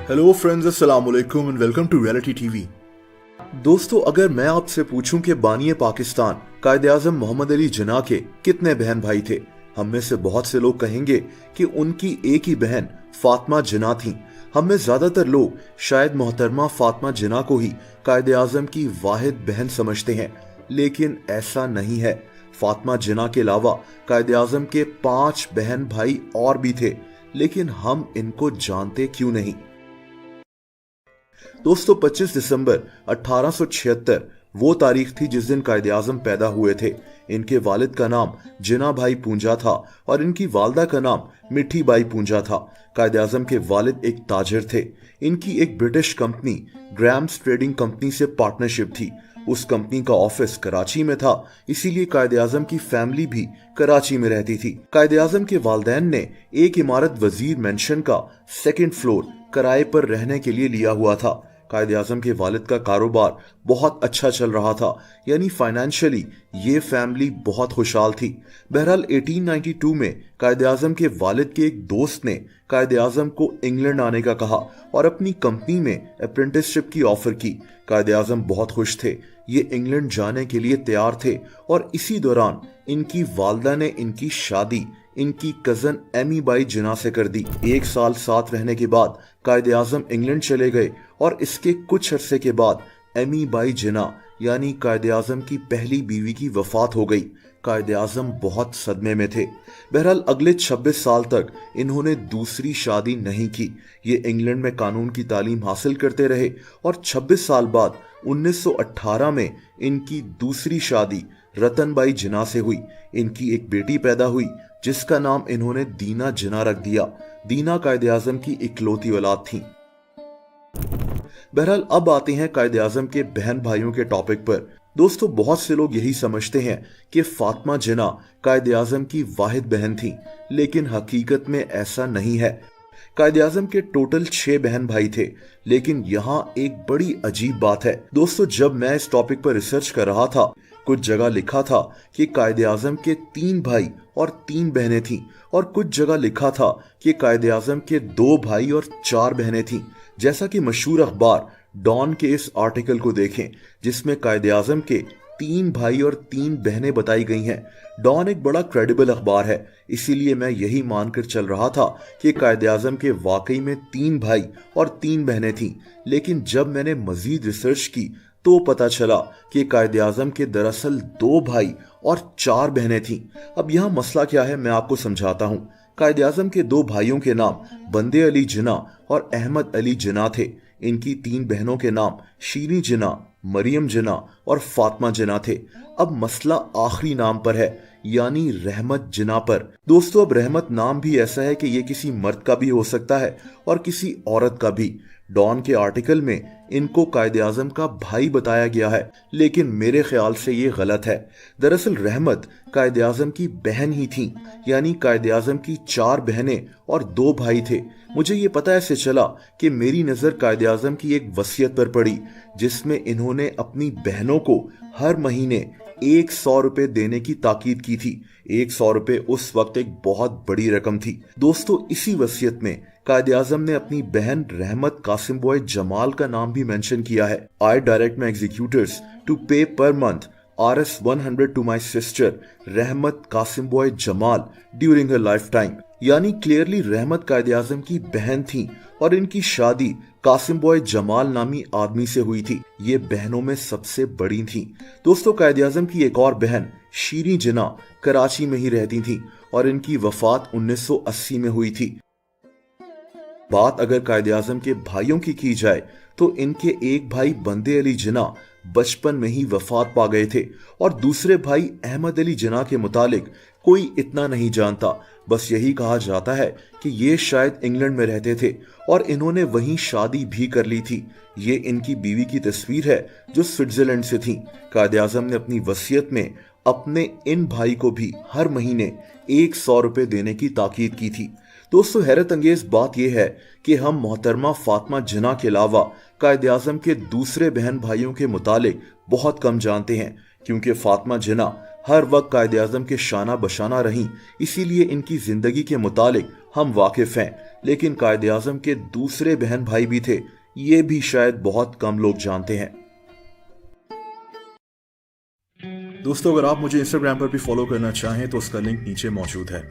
Hello friends, अस्सलाम वालेकुम and welcome to reality TV. दोस्तों, अगर मैं आपसे पूछूं कि बानी पाकिस्तान कायदे आजम मोहम्मद अली जिन्ना के कितने बहन भाई थे, हम में से बहुत से लोग कहेंगे कि उनकी एक ही बहन फातिमा जिन्ना थी। हम में ज्यादातर लोग शायद मोहतरमा फातिमा जिन्ना को ही कायदे आजम की वाहिद बहन समझते हैं, लेकिन ऐसा नहीं है। फातिमा जिन्ना के अलावा कायदे आजम के 5 बहन भाई और भी थे, लेकिन हम इनको जानते क्यों नहीं। दोस्तों, 25 दिसंबर 1876 वो तारीख थी जिस दिन कायदे आजम पैदा हुए थे। इनके वालिद का नाम जिन्ना भाई पूंजा था और इनकी वालदा का नाम मिठी बाई पूंजा था। कायदे आजम के वालिद एक ताजिर थे। इनकी एक British company grams trading company से पार्टनरशिप थी। उस कंपनी का ऑफिस कराची में था, इसीलिए कायदे आजम की फैमिली भी कराची में रहती थी। कायदे आजम के वालिदैन ने एक इमारत वजीर मेंशन का 2nd फ्लोर किराए पर रहने के लिए लिया हुआ था। कायदे आजम के वालिद का कारोबार बहुत अच्छा चल रहा था, यानी फाइनेंशियली ये फैमिली बहुत खुशहाल थी। बहरहाल 1892 में कायदे आजम के वालिद के एक दोस्त ने कायदे आजम को इंग्लैंड आने का कहा और अपनी कंपनी में अप्रेंटिसशिप की ऑफर की। कायदे आजम बहुत खुश थे, ये इंग्लैंड जाने के लिए तैयार थे और इसी दौरान इनकी वालदा ने इनकी शादी इनकी कजन एमी बाई जिन्ना से कर दी। 1 साल साथ रहने के बाद कायदे आजम इंग्लैंड चले गए और इसके कुछ अरसे के बाद एमी बाई जिन्ना यानी कायदे आजम की पहली बीवी की वफात हो गई। कायदे आजम बहुत सदमे में थे। बहरहाल अगले 26 साल तक इन्होंने दूसरी शादी नहीं की। ये इंग्लैंड में कानून की तालीम हासिल करते रहे और 26 साल बाद 1918 में इनकी दूसरी शादी रतनबाई जिन्ना से हुई। इनकी एक बेटी पैदा हुई जिसका नाम इन्होंने दीना जिन्ना रख दिया। दीना कायदे आजम की इकलौती औलाद थी। बहरहाल अब आते हैं कायदे आजम के बहन भाइयों के टॉपिक पर। दोस्तों, बहुत से लोग यही समझते हैं कि फातिमा जिन्ना कायदे आजम की वाहिद बहन थी, लेकिन हकीकत में ऐसा नहीं है। कायदे आजम के टोटल 6 बहन भाई थे, लेकिन यहाँ एक बड़ी अजीब बात है। दोस्तों, जब मैं इस टॉपिक पर रिसर्च कर रहा था, कुछ जगह लिखा था कि कायदे आजम के 3 भाई और 3 बहनें थीं, और कुछ जगह लिखा था कि कायदे आजम के 2 भाई और 4 बहनें थीं। जैसा कि मशहूर अखबार डॉन के इस आर्टिकल को देखें, जिसमें कायदे आजम के 3 भाई और 3 बहनें बताई गई हैं। डॉन एक बड़ा क्रेडिबल अखबार है, इसीलिए मैं यही मानकर चल रहा था कि कायदे आजम के वाकई में 3 भाई और 3 बहनें थीं। लेकिन जब मैंने मजीद रिसर्च की तो पता चला कि कायदे आजम के दरअसल 2 भाई और 4 बहनें थीं। अब यहाँ मसला क्या है, मैं आपको समझाता हूँ। कायदे आजम के 2 भाइयों के नाम बंदे अली जिन्ना और अहमद अली जिन्ना थे। इनकी 3 बहनों के नाम शीरी जिन्ना, मरियम जिन्ना और फातिमा जिन्ना थे। अब मसला आखिरी नाम पर है, यानी रहमत जिन्ना पर। दोस्तों, अब रहमत नाम भी ऐसा है कि ये किसी मर्द का भी हो सकता है और किसी औरत का भी। डॉन के आर्टिकल में इनको कायदे आजम का भाई बताया गया है, लेकिन मेरे ख्याल से ये गलत है। दरअसल रहमत कायदे आजम की बहन ही थी, यानी कायदे आजम की 4 बहनें और 2 भाई थे। मुझे ये पता ऐसे चला कि मेरी नजर कायदे आजम की एक वसीयत पर पड़ी, जिसमें इन्होंने अपनी बहनों को हर महीने 100 रुपए देने की ताकीद की थी। 100 रुपए उस वक्त एक बहुत बड़ी रकम थी। दोस्तों, इसी वसीयत में कायदे आजम ने अपनी बहन रहमत कासिम बॉय जमाल का नाम भी मेंशन किया है। I direct my executors to pay per month Rs 100 to my sister Rahmat Kasim Bhoy Jamal during her life time. यानी क्लियरली रहमत कायदे आजम की बहन थी और इनकी शादी कासिम बॉय जमाल नामी आदमी से हुई थी। ये बहनों में सबसे बड़ी थी। दोस्तों, कायदे आजम की एक और बहन शीरी जिन्ना कराची में ही रहती थी और इनकी वफात 1980 में हुई थी। बात अगर कायदे आजम के भाइयों की जाए तो इनके एक भाई बंदे अली जिन्ना बचपन में ही वफात पा गए थे और दूसरे भाई अहमद अली जिन्ना के मुतालिक कोई इतना नहीं जानता। बस यही कहा जाता है कि ये शायद इंग्लैंड में रहते थे और इन्होंने वहीं शादी भी कर ली थी। ये इनकी बीवी की तस्वीर है जो स्विट्जरलैंड से थी। कायदे आजम ने अपनी वसीयत में अपने इन भाई को भी हर महीने 100 रुपए देने की ताकीद की थी। दोस्तों, हैरत अंगेज बात यह है कि हम मोहतरमा फातिमा जिन्ना के अलावा कायदे आजम के दूसरे बहन भाइयों के मुतालिक बहुत कम जानते हैं, क्योंकि फातिमा जिन्ना हर वक्त कायदे आजम के शाना बशाना रहीं, इसीलिए इनकी जिंदगी के मुतालिक हम वाकिफ हैं, लेकिन कायदे आजम के दूसरे बहन भाई भी थे, ये भी शायद बहुत कम लोग जानते हैं। दोस्तों, अगर आप मुझे इंस्टाग्राम पर भी फॉलो करना चाहें तो उसका लिंक नीचे मौजूद है।